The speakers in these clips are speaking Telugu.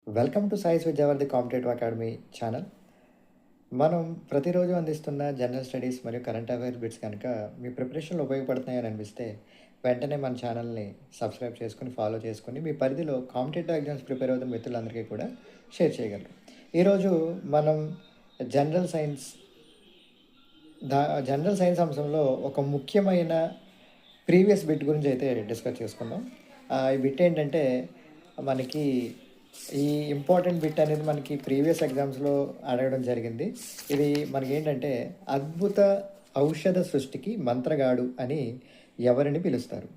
Welcome to Sai's Vidyavardhi competitive academy channel. మనం ప్రతిరోజు అందిస్తున్న జనరల్ స్టడీస్ మరియు కరెంట్ అఫైర్స్ బిట్స్ కనుక మీ ప్రిపరేషన్లో ఉపయోగపడుతున్నాయని అనిపిస్తే వెంటనే మన ఛానల్ని సబ్స్క్రైబ్ చేసుకుని ఫాలో చేసుకుని మీ పరిధిలో కాంపిటేటివ్ ఎగ్జామ్స్ ప్రిపేర్ అవుతున్న మిత్రులందరికీ కూడా షేర్ చేయగలరు. ఈరోజు మనం జనరల్ సైన్స్ జనరల్ సైన్స్ అంశంలో ఒక ముఖ్యమైన ప్రీవియస్ బిట్ గురించి అయితే డిస్కస్ చేసుకుందాం. ఈ బిట్ ఏంటంటే మనకి ఈ ఇంపార్టెంట్ బిట్ అనేది మనకి ప్రీవియస్ ఎగ్జామ్స్లో అడగడం జరిగింది. ఇది మనకి ఏంటంటే అద్భుత ఔషధ సృష్టికి మంత్రగాడు అని ఎవరిని పిలుస్తారు?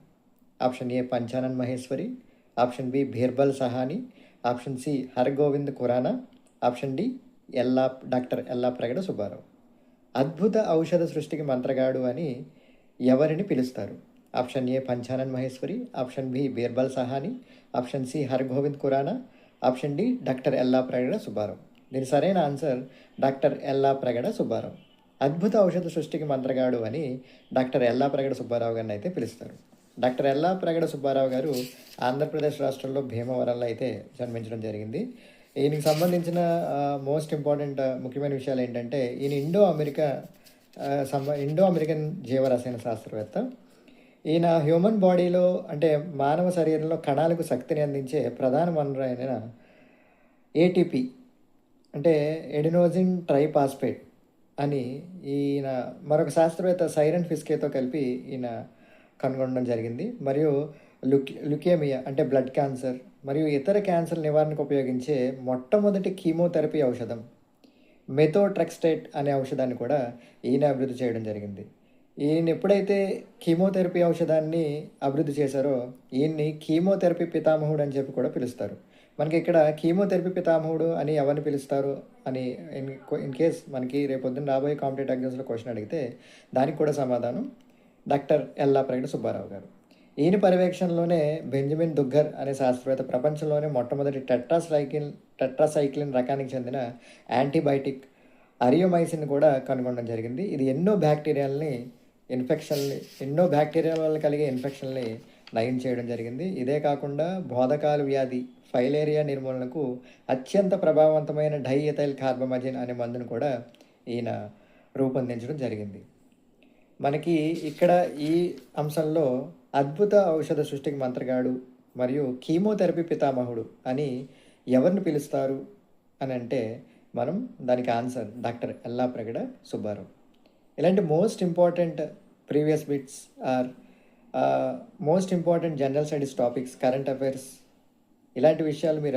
Option A Panchanan Maheshwari, option B Birbal Sahni, option C Hargobind Khorana, option D doctor Yellapragada Subbarao. అద్భుత ఔషధ సృష్టికి మంత్రగాడు అని ఎవరిని పిలుస్తారు? Option A Panchanan Maheshwari, option B Birbal Sahni, option C Hargobind Khorana, option D doctor Yellapragada Subbarao. దీని సరైన ఆన్సర్ డాక్టర్ ఎల్లాప్రగడ సుబ్బారావు. అద్భుత ఔషధ సృష్టికి మంత్రగాడు అని డాక్టర్ ఎల్లాప్రగడ సుబ్బారావు గారిని అయితే పిలుస్తారు. డాక్టర్ ఎల్లాప్రగడ సుబ్బారావు గారు ఆంధ్రప్రదేశ్ రాష్ట్రంలో భీమవరంలో అయితే జన్మించడం జరిగింది. ఈయనకి సంబంధించిన మోస్ట్ ఇంపార్టెంట్ ముఖ్యమైన విషయాలు ఏంటంటే ఈయన ఇండో అమెరికన్ జీవరసాయన శాస్త్రవేత్త. ఈయన హ్యూమన్ బాడీలో అంటే మానవ శరీరంలో కణాలకు శక్తిని అందించే ప్రధాన వనరు అయిన ఏటీపీ అంటే ఎడినోజిన్ ట్రైపాస్పేట్ అని ఈయన మరొక శాస్త్రవేత్త సైరన్ ఫిస్కేతో కలిపి ఈయన కనుగొనడం జరిగింది. మరియు లుకేమియా అంటే బ్లడ్ క్యాన్సర్ మరియు ఇతర క్యాన్సర్ నివారణకు ఉపయోగించే మొట్టమొదటి కీమోథెరపీ ఔషధం మెథోట్రెక్స్టేట్ అనే ఔషధాన్ని కూడా ఈయన అభివృద్ధి చేయడం జరిగింది. ఈయన ఎప్పుడైతే కీమోథెరపీ ఔషధాన్ని అభివృద్ధి చేశారో ఈయన్ని కీమోథెరపీ పితామహుడు అని చెప్పి కూడా పిలుస్తారు. మనకి ఇక్కడ కీమోథెరపీ పితామహుడు అని ఎవరిని పిలుస్తారు అని ఇన్ కేస్ మనకి రేపొద్దున రాబోయే కాంపిటేటివ్ ఎగ్జామ్స్లో క్వశ్చన్ అడిగితే దానికి కూడా సమాధానం డాక్టర్ ఎల్లాప్రగడ సుబ్బారావు గారు. ఈయన పర్యవేక్షణలోనే బెంజమిన్ దుగ్గర్ అనే శాస్త్రవేత్త ప్రపంచంలోనే మొట్టమొదటి టెట్రాసైక్లిన్ రకానికి చెందిన యాంటీబయాటిక్ అరియోమైసిన్ కూడా కనుగొనడం జరిగింది. ఇది ఎన్నో బ్యాక్టీరియా వల్ల కలిగే ఇన్ఫెక్షన్ని నయం చేయడం జరిగింది. ఇదే కాకుండా బోధకాలు వ్యాధి ఫైలేరియా నిర్మూలనకు అత్యంత ప్రభావవంతమైన డైఎథైల్ కార్బమజిన్ అనే మందును కూడా ఈయన రూపొందించడం జరిగింది. మనకి ఇక్కడ ఈ అంశంలో అద్భుత ఔషధ సృష్టికి మంత్రగాడు మరియు కీమోథెరపీ పితామహుడు అని ఎవరిని పిలుస్తారు అని అంటే మనం దానికి ఆన్సర్ డాక్టర్ ఎల్లాప్రగడ సుబ్బారావు. ఇలాంటి most important previous bits are most important general studies topics, current affairs ఇలాంటి విషయాలు మీరు